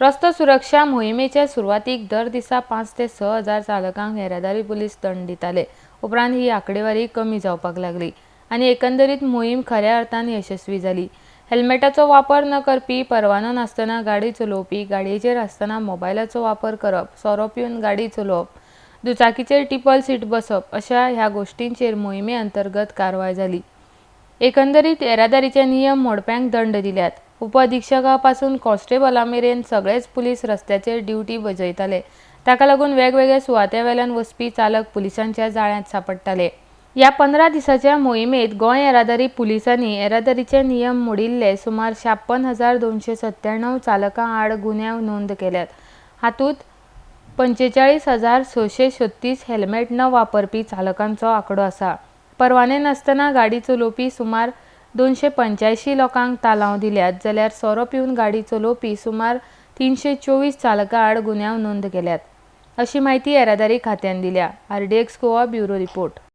रस्तो सुरक्षा मोहिमेच्या सुरवातीक दर दिसा 5 ते 6 हजार चालकांक येरादारी पुलीस दंड दिताले। उपरांत ही आंकडेवारी कमी जावपाक लागली आनी एकंदरीत मोहीम खऱ्या अर्थान यशस्वी जाली। हेल्मेटाचो वापर न करपी, परवानो नासतना गाडी चलोवपी, गाडयेचेर आसतना मोबायलाचो वापर करप, सोरो पिवन गाडी चलोवप, दुचाकीचेर ट्रिपल सीट बसप अशा ह्या गोष्टींचेर मोहिमे अंतर्गत कारवाय जाली। एकंदरीत येरादारीचे नियम मोडप्यांक दंड दिल्यात। उपअधीक्षकापासून कॉन्स्टेबलामेरेन सगळेच पुलीस रस्त्याचेर ड्युटी बजयताले। ताका लागून वेगवेगळ्या सुवात्यांवेल्यान वचपी चालक पुलिसांच्या जाळ्यांत सांपडटाले। ह्या 15 दिसांच्या मोहिमेंत गोंय येरादारी पुलिसांनी येरादारीचे नियम मोडिल्ले सुमार 56,297 चालकां आड गुन्यांव नोंद केल्यात। हातूंत 45,636 हेल्मेट न वापरपी चालकांचो आंकडो आसा। परवाने नासतना गाडी चलोवपी सुमार 285 लोकांक तालाव दिल्यात, जाल्यार सोरो पिवन गाडी चलोवपी सुमार 324 चालकां आड गुन्यांव नोंद केल्यात, अशी माहिती येरादारी खात्यान दिल्या। RDX Goa bureau report.